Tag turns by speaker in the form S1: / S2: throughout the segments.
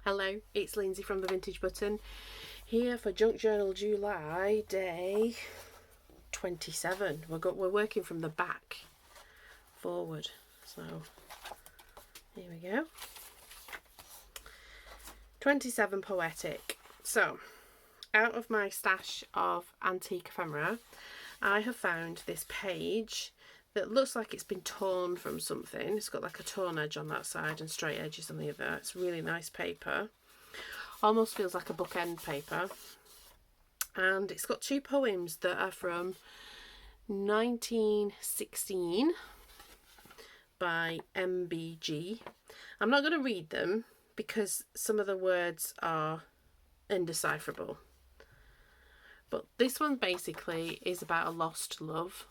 S1: Hello, it's Lindsay from the Vintage Button here for Junk Journal July day 27. We're working from the back forward, so here we go. 27 Poetic. So, out of my stash of antique ephemera, I have found this page that looks like it's been torn from something. It's got like a torn edge on that side and straight edges on the other. It's really nice paper. Almost feels like a bookend paper. And it's got two poems that are from 1916 by MBG. I'm not going to read them because some of the words are indecipherable. But this one basically is about a lost love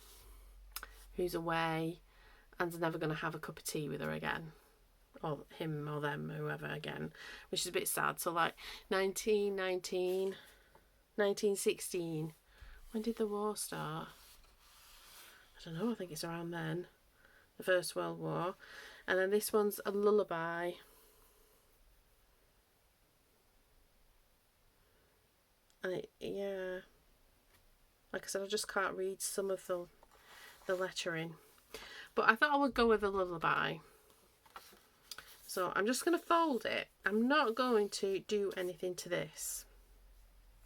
S1: who's away and's never going to have a cup of tea with her again, or him or them, whoever again, which is a bit sad. So like 1919, 1916, when did the war start? I don't know, I think it's around then, the First World War. And then this one's a lullaby. And yeah, like I said, I just can't read some of the lettering, but I thought I would go with a lullaby. So I'm just going to fold it. I'm not going to do anything to this.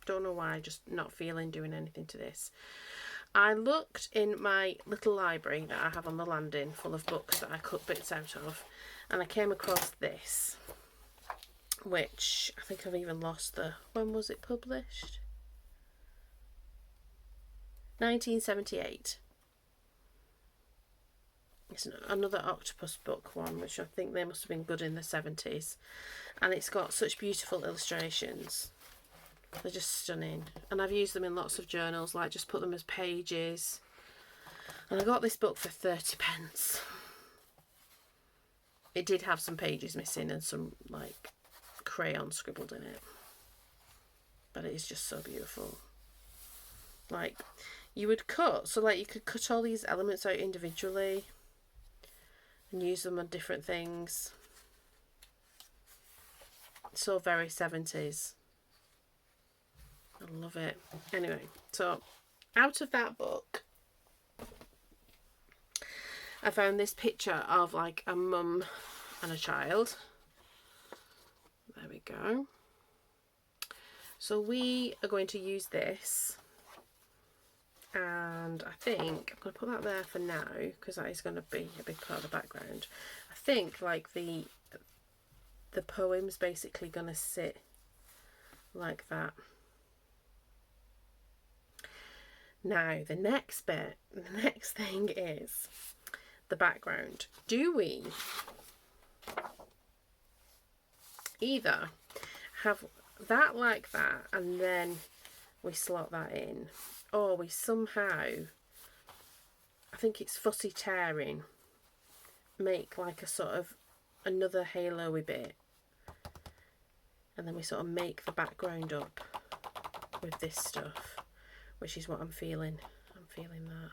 S1: Don't know why, just not feeling doing anything to this. I looked in my little library that I have on the landing full of books that I cut bits out of, and I came across this, which I think I've even lost when was it published? 1978. It's another octopus book one, which I think they must have been good in the 70s. And it's got such beautiful illustrations. They're just stunning. And I've used them in lots of journals, like just put them as pages. And I got this book for 30 pence. It did have some pages missing and some like crayon scribbled in it. But it is just so beautiful. Like you would cut, so like you could cut all these elements out individually and use them on different things. So very 70s. I love it. Anyway, so out of that book, I found this picture of like a mum and a child. There we go. So we are going to use this. And I think I'm going to put that there for now because that is going to be a big part of the background. I think like the poem's basically going to sit like that. Now the next thing is the background. Do we either have that like that and then we slot that in, or we somehow, I think it's fussy tearing, make like a sort of another halo-y bit, and then we sort of make the background up with this stuff, which is what I'm feeling. I'm feeling that.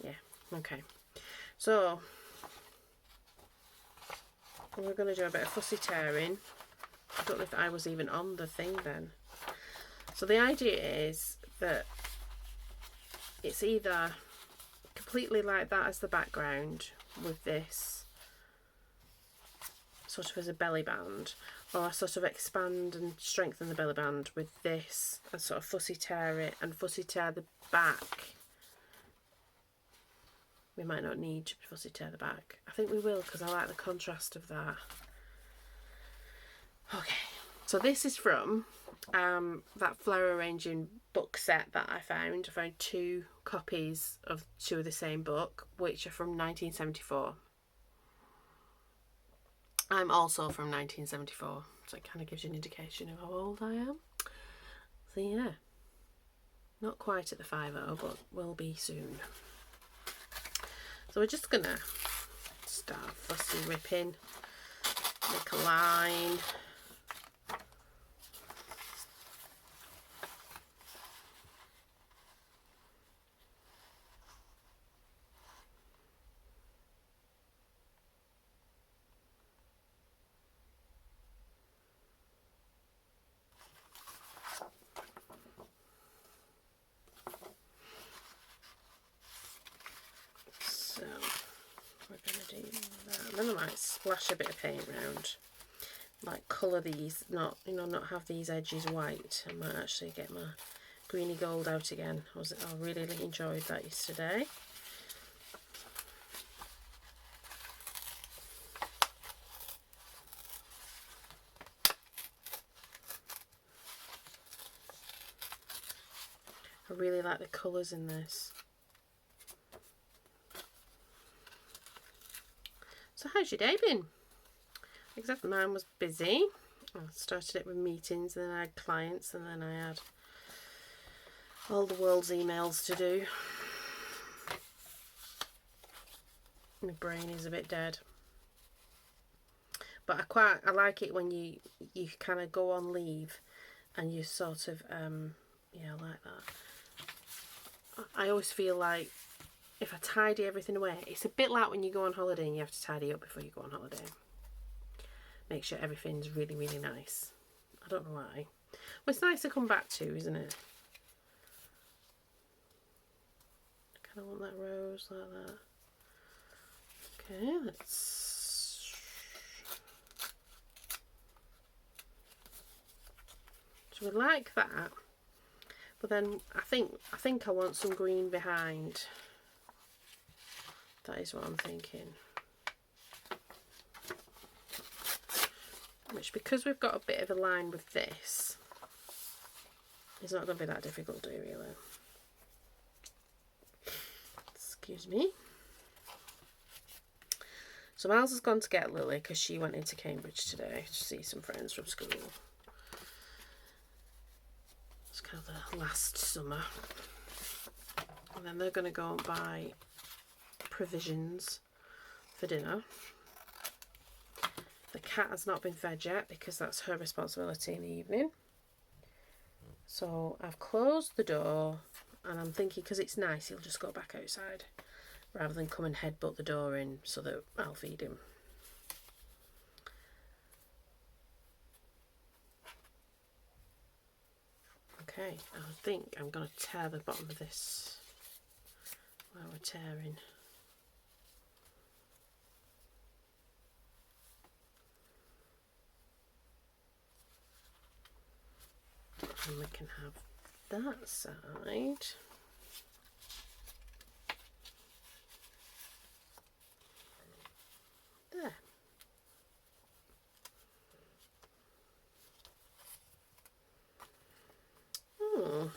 S1: Yeah, okay. So we're going to do a bit of fussy tearing. I don't know if I was even on the thing then. So the idea is that it's either completely like that as the background with this sort of as a belly band, or I sort of expand and strengthen the belly band with this and sort of fussy tear it and fussy tear the back. We might not need to fussy tear the back. I think we will because I like the contrast of that. Okay, so this is from that flower arranging book set that I found. I found two copies of two of the same book, which are from 1974. I'm also from 1974, so it kind of gives you an indication of how old I am. So yeah, not quite at the 50, but will be soon. So we're just gonna start fussy ripping, make a line. Then I might splash a bit of paint around, like colour these, not have these edges white. I might actually get my greeny gold out again. I really enjoyed that yesterday. I really like the colours in this. So how's your day been? Exactly, mine was busy. I started it with meetings, and then I had clients, and then I had all the world's emails to do. My brain is a bit dead. But I like it when you kind of go on leave and you sort of, yeah, I like that. I always feel like if I tidy everything away, it's a bit like when you go on holiday and you have to tidy up before you go on holiday. Make sure everything's really, really nice. I don't know why. Well, it's nice to come back to, isn't it? I kind of want that rose like that. Okay, let's... So we like that. But then I think I want some green behind. That is what I'm thinking. Which, because we've got a bit of a line with this, it's not going to be that difficult to do, really. Excuse me. So Miles has gone to get Lily because she went into Cambridge today to see some friends from school. It's kind of the last summer. And then they're going to go and buy provisions for dinner. The cat has not been fed yet because that's her responsibility in the evening. So I've closed the door, and I'm thinking, because it's nice, he'll just go back outside rather than come and headbutt the door in so that I'll feed him. Okay, I think I'm going to tear the bottom of this while we're tearing. And we can have that side. There. Oh.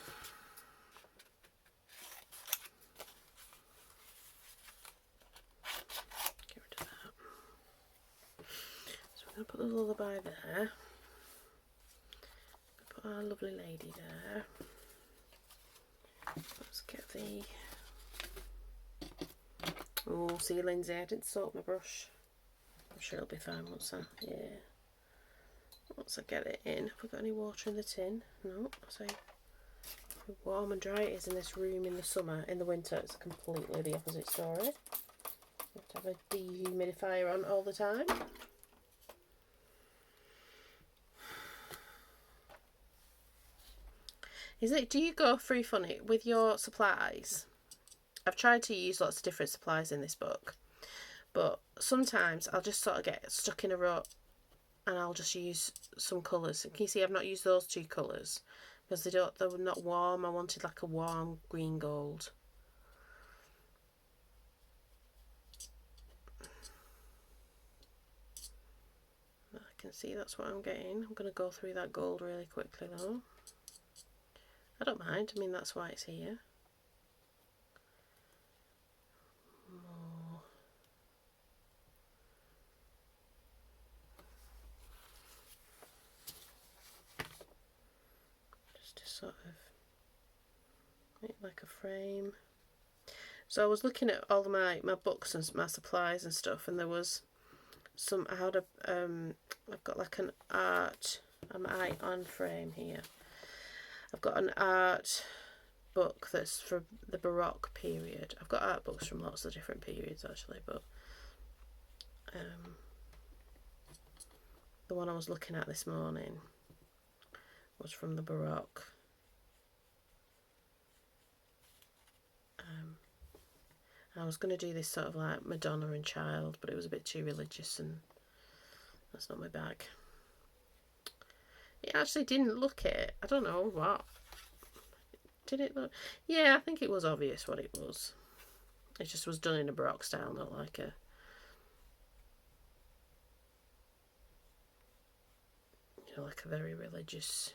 S1: Get rid of that. So we're going to put the lullaby there. Put our lovely lady there. Let's get the... Oh, see, Lindsay, I didn't soak my brush. I'm sure it'll be fine once I get it in. Have we got any water in the tin? No. So how warm and dry it is in this room in the summer. In the winter, it's completely the opposite story. You have to have a dehumidifier on all the time. Do you go through funny with your supplies? I've tried to use lots of different supplies in this book, but sometimes I'll just sort of get stuck in a rut and I'll just use some colours. Can you see I've not used those two colours because they're not warm. I wanted like a warm green gold. I can see that's what I'm getting. I'm going to go through that gold really quickly though. I don't mind, I mean that's why it's here. More. Just to sort of make like a frame. So I was looking at all my books and my supplies and stuff, and there was some, I've got like an art on frame here. I've got an art book that's for the Baroque period. I've got art books from lots of different periods actually, but the one I was looking at this morning was from the Baroque. I was going to do this sort of like Madonna and Child, but it was a bit too religious and that's not my bag. It actually didn't look it. I don't know what. Did it look? Yeah, I think it was obvious what it was. It just was done in a Baroque style, not like a... You know, like a very religious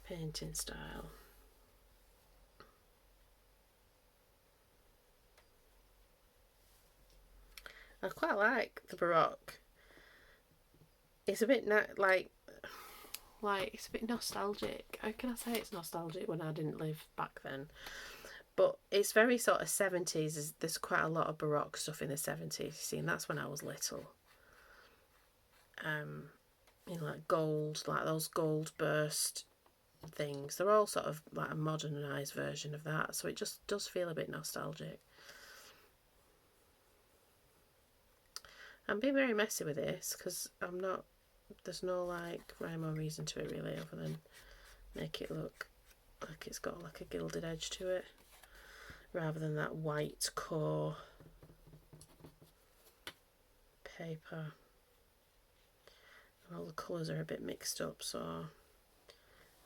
S1: painting style. I quite like the Baroque. It's a bit like it's a bit nostalgic. How can I say it's nostalgic when I didn't live back then? But it's very sort of 70s. There's quite a lot of Baroque stuff in the 70s, you see, and that's when I was little. You know, like gold, like those gold burst things. They're all sort of like a modernised version of that, so it just does feel a bit nostalgic. I'm being very messy with this because I'm not... There's no like rhyme or reason to it really, other than make it look like it's got like a gilded edge to it, rather than that white core paper. And all the colours are a bit mixed up, so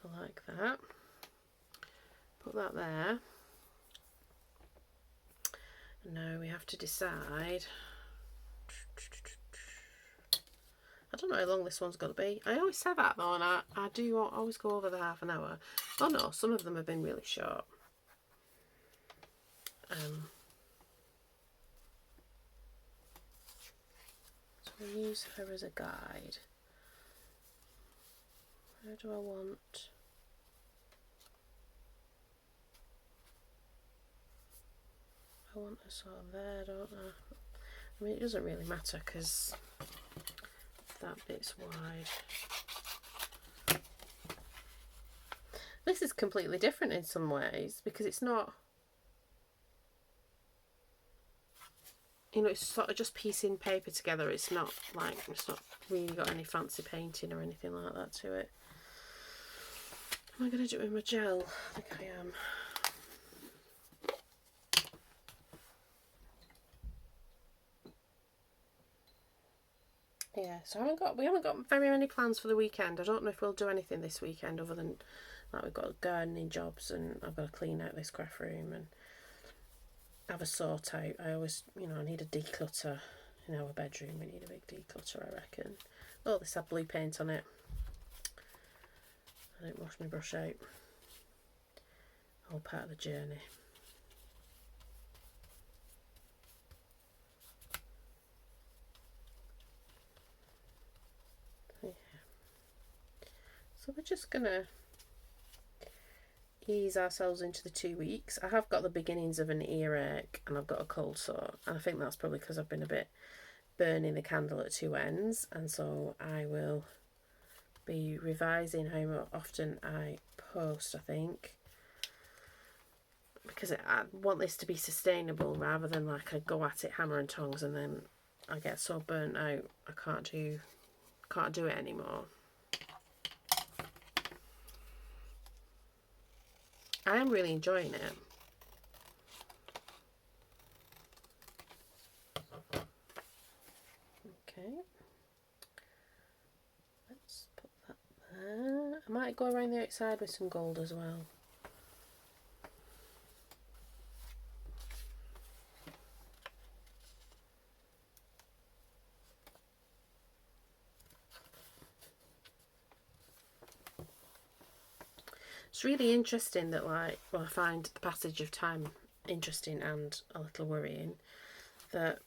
S1: I like that. Put that there. And now we have to decide. I don't know how long this one's going to be. I always say that though, and I do always go over the half an hour. Oh no, some of them have been really short. So I use her as a guide. Where do I want? I want her sort of there, don't I? I mean, it doesn't really matter because that bit's wide. This is completely different in some ways because it's not, you know, it's sort of just piecing paper together. It's not like, it's not really got any fancy painting or anything like that to it. Am I going to do it with my gel? I think I am. Yeah, so we haven't got very many plans for the weekend. I don't know if we'll do anything this weekend other than like we've got gardening jobs and I've got to clean out this craft room and have a sort out. I always, you know, I need a declutter in our bedroom. We need a big declutter, I reckon. Oh, this had blue paint on it. I didn't wash my brush out. All part of the journey. Yeah. So we're just gonna ease ourselves into the 2 weeks. I have got the beginnings of an earache and I've got a cold sore, and I think that's probably because I've been a bit burning the candle at two ends, and so I will be revising how often I post, I think, because I want this to be sustainable rather than like I go at it hammer and tongs and then I get so burnt out I can't do it anymore. I am really enjoying it. Okay, let's put that there. I might go around the outside with some gold as well. It's really interesting that, like, well, I find the passage of time interesting and a little worrying that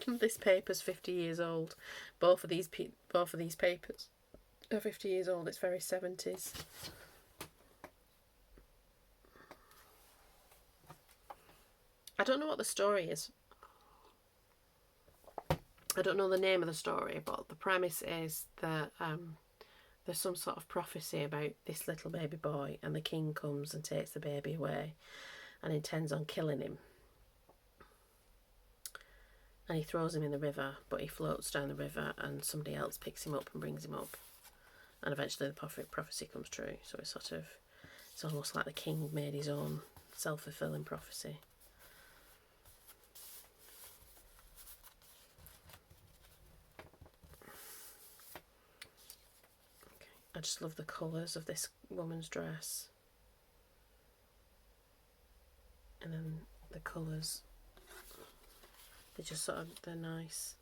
S1: this paper's 50 years old. Both of these papers are 50 years old. It's very 70s. I don't know what the story is. I don't know the name of the story, but the premise is that there's some sort of prophecy about this little baby boy, and the king comes and takes the baby away and intends on killing him. And he throws him in the river, but he floats down the river and somebody else picks him up and brings him up. And eventually the prophecy comes true. So it's sort of It's almost like the king made his own self-fulfilling prophecy. Okay. I just love the colours of this woman's dress. And then the colours, they're nice.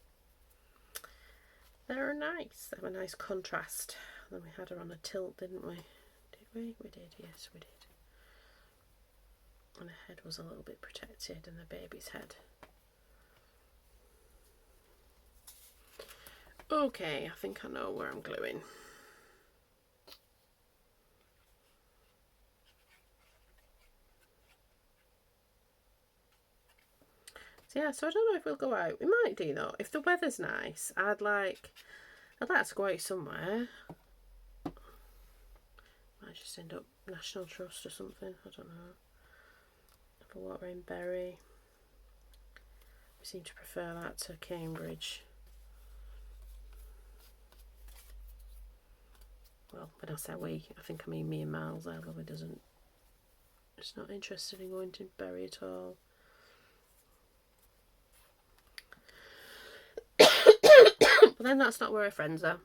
S1: They're nice. They have a nice contrast. And then we had her on a tilt, didn't we? Did we? We did, yes, we did. And her head was a little bit protected, and the baby's head. Okay, I think I know where I'm gluing. So yeah, so I don't know if we'll go out. We might do though. If the weather's nice, I'd like to go out somewhere. Might just end up National Trust or something. I don't know. Have a walk around Bury. We seem to prefer that to Cambridge. Well, when I say we, I think I mean me and Miles. Ellie doesn't. It's not interested in going to Bury at all. But then that's not where her friends are,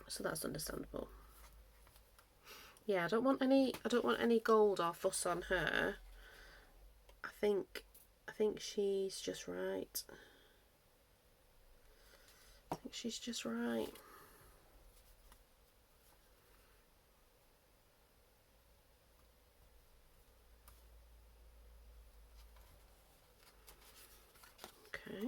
S1: so that's understandable. Yeah, I don't want any gold or fuss on her. I think she's just right. I think she's just right. Okay.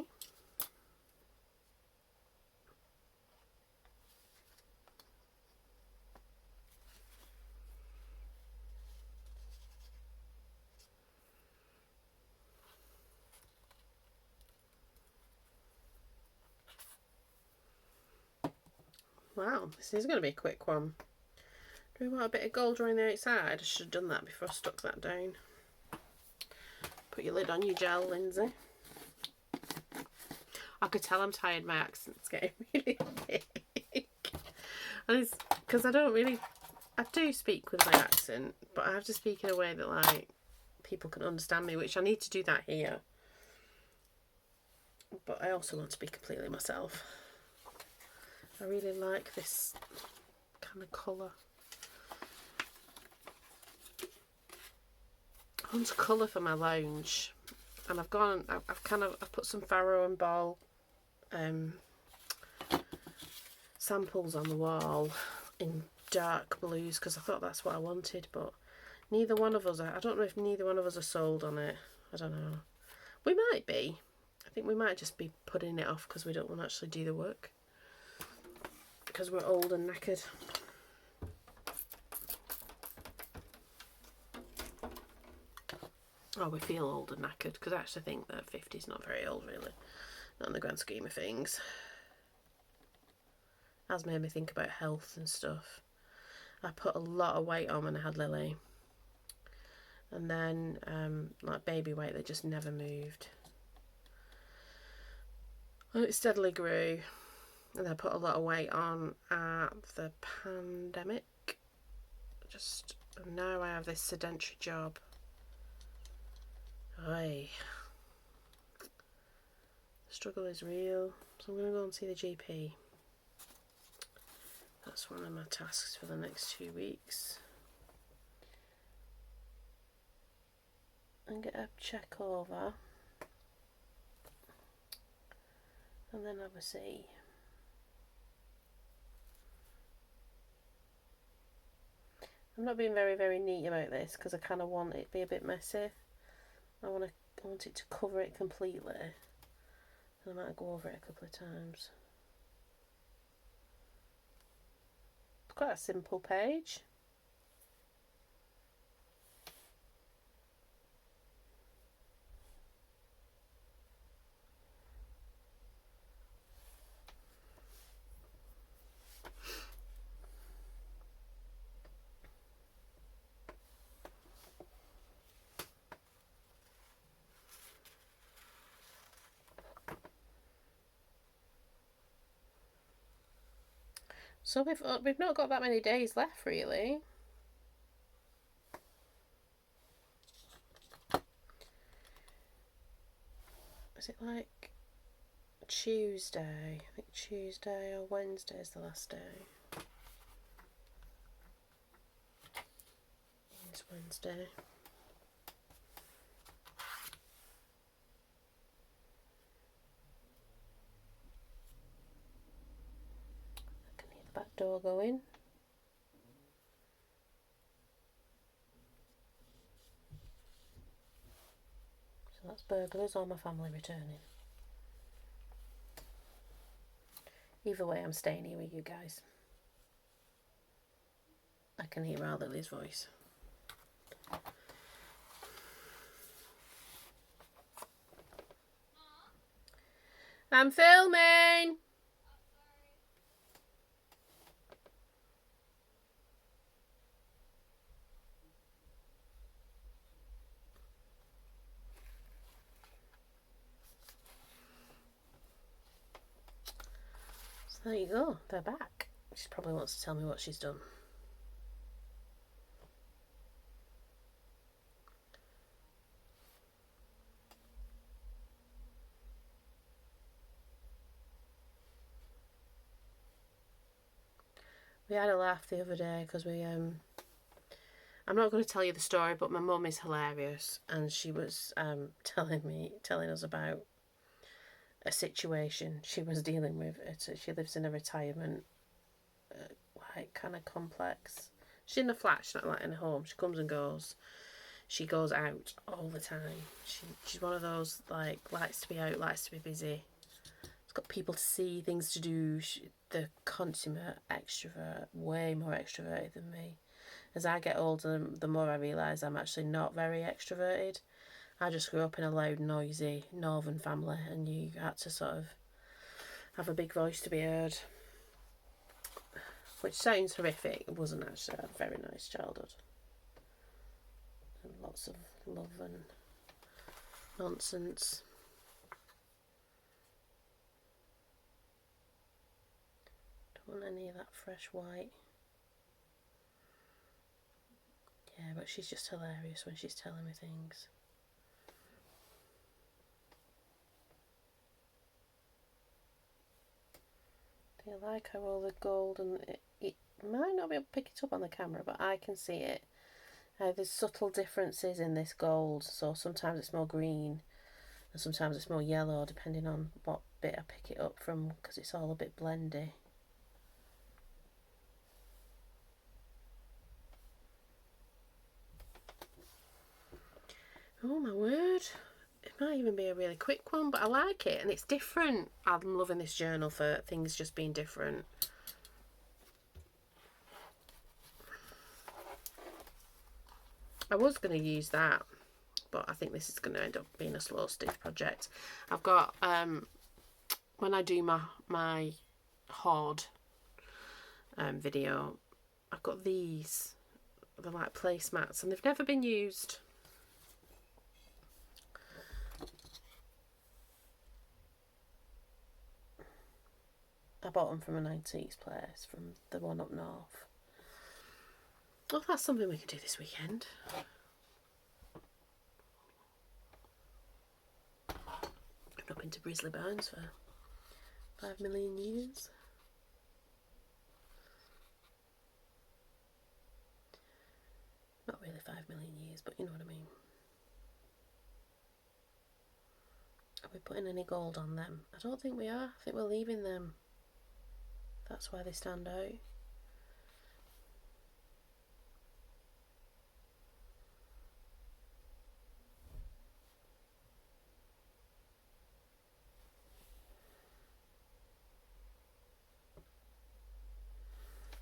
S1: Wow, this is going to be a quick one. Do we want a bit of gold around the outside? I should have done that before I stuck that down. Put your lid on your gel, Lindsay. I could tell I'm tired. My accent's getting really thick. And it's because I do speak with my accent, but I have to speak in a way that like people can understand me, which I need to do that here. But I also want to be completely myself. I really like this kind of colour. I want a colour for my lounge, and I've put some Farrow and Ball samples on the wall in dark blues because I thought that's what I wanted, but neither one of us I don't know if neither one of us are sold on it. I don't know. We might be. I think we might just be putting it off because we don't want to actually do the work. Because we're old and knackered. Oh, we feel old and knackered because I actually think that 50 is not very old, really. Not in the grand scheme of things. Has made me think about health and stuff. I put a lot of weight on when I had Lily. And then, like baby weight, that just never moved. And it steadily grew. And I put a lot of weight on at the pandemic. Now I have this sedentary job. Aye. The struggle is real. So I'm going to go and see the GP. That's one of my tasks for the next 2 weeks. And get a check over. And then obviously I'm not being very, very neat about this because I kind of want it to be a bit messy. I want it to cover it completely. And I might go over it a couple of times. It's quite a simple page. So we've not got that many days left, really. Is it like Tuesday? I think Tuesday or Wednesday is the last day. It's Wednesday. I can hear the back door going. So that's burglars or my family returning. Either way, I'm staying here with you guys. I can hear our Lily's voice. I'm filming! So there you go, they're back. She probably wants to tell me what she's done. We had a laugh the other day because I'm not going to tell you the story, but my mum is hilarious, and she was telling us about a situation she was dealing with. She lives in a retirement, like, kind of complex. She's in a flat, she's not like in a home. She comes and goes. She goes out all the time. She's one of those, like, likes to be out, likes to be busy. She's got people to see, things to do. The consummate extrovert, way more extroverted than me. As I get older, the more I realise I'm actually not very extroverted. I just grew up in a loud, noisy northern family, and you had to sort of have a big voice to be heard. Which sounds horrific. It wasn't actually. I had a very nice childhood. And lots of love and nonsense. Don't want any of that fresh white. Yeah, but she's just hilarious when she's telling me things. I like how all the gold, and it might not be able to pick it up on the camera, but I can see it. There's subtle differences in this gold, so sometimes it's more green and sometimes it's more yellow, depending on what bit I pick it up from, because it's all a bit blendy. Oh my word, it might even be a really quick one, but I like it and it's different. I'm loving this journal for things just being different. I was going to use that, but I think this is going to end up being a slow stitch project. I've got, when I do my hoard video, I've got these. They're like placemats and they've never been used. I bought them from an antiques place, from the one up north. Oh, that's something we could do this weekend. I've not been to Brisley Bounds for 5 million years. Not really 5 million years, but you know what I mean. Are we putting any gold on them? I don't think we are. I think we're leaving them. That's why they stand out.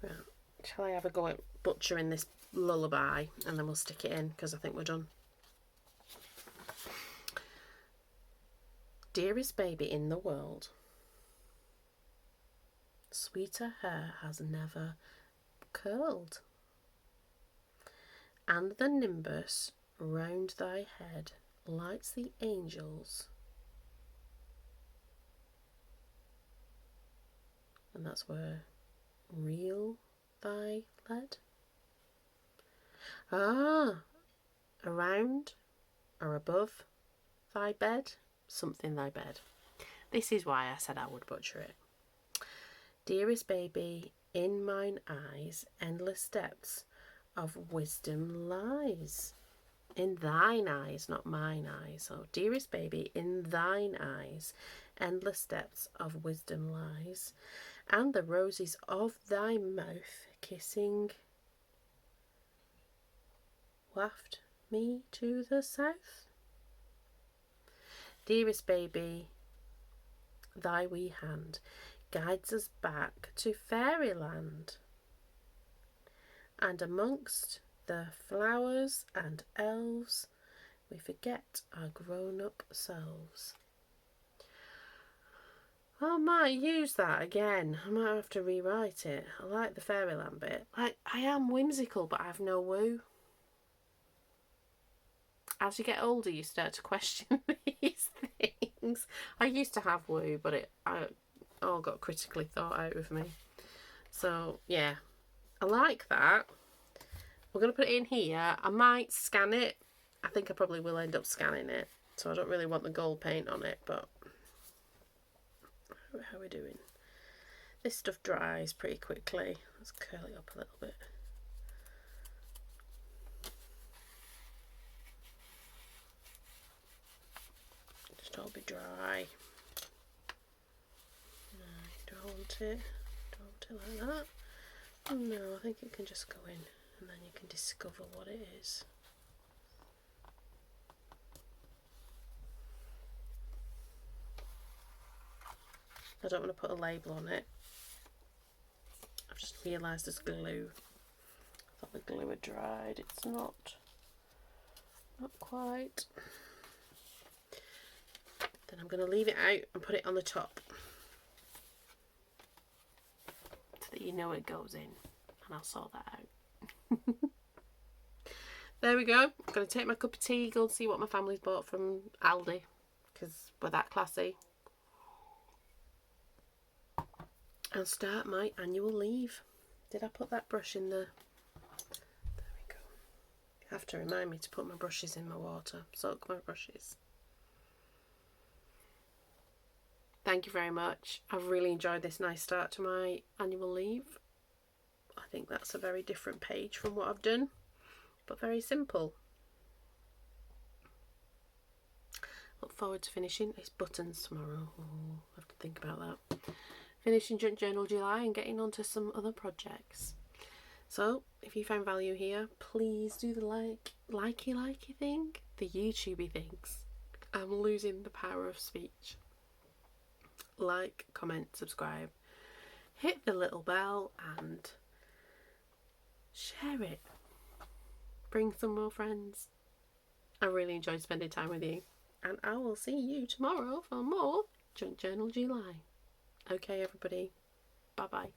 S1: Right. Shall I have a go at butchering this lullaby and then we'll stick it in, because I think we're done. Dearest baby in the world, sweeter hair has never curled, and the nimbus round thy head lights the angels. And that's where reel thy led. Ah, around or above thy bed something thy bed. This is why I said I would butcher it. Dearest baby, in mine eyes, endless depths of wisdom lies. In thine eyes, not mine eyes. So, dearest baby, in thine eyes, endless depths of wisdom lies, and the roses of thy mouth kissing waft me to the south. Dearest baby, thy wee hand guides us back to fairyland, and amongst the flowers and elves we forget our grown-up selves. I might use that again. I might have to rewrite it. I like the fairyland bit. Like, I am whimsical, but I have no woo. As you get older, you start to question these things. I used to have woo, but it all got critically thought out of me. So, yeah. I like that. We're going to put it in here. I might scan it. I think I probably will end up scanning it. So I don't really want the gold paint on it, but how are we doing? This stuff dries pretty quickly. Let's curl it up a little bit. Just all be dry. No, don't want it. Don't want it like that. No, I think it can just go in and then you can discover what it is. I don't want to put a label on it. I've just realised there's glue. I thought the glue had dried. It's not. Not quite. Then I'm going to leave it out and put it on the top, so that you know it goes in, and I'll sort that out. There we go. I'm going to take my cup of tea, go and see what my family's bought from Aldi, because we're that classy. I'll start my annual leave. Did I put that brush in the... There we go. You have to remind me to put my brushes in my water. Soak my brushes. Thank you very much. I've really enjoyed this nice start to my annual leave. I think that's a very different page from what I've done, but very simple. Look forward to finishing. It's buttons tomorrow. Oh, I have to think about that. Finishing Junk Journal July and getting on to some other projects. So, if you found value here, please do the likey thing, the YouTubey things. I'm losing the power of speech. Like, comment, subscribe, hit the little bell and share it. Bring some more friends. I really enjoyed spending time with you, and I will see you tomorrow for more Junk Journal July. Okay, everybody. Bye-bye.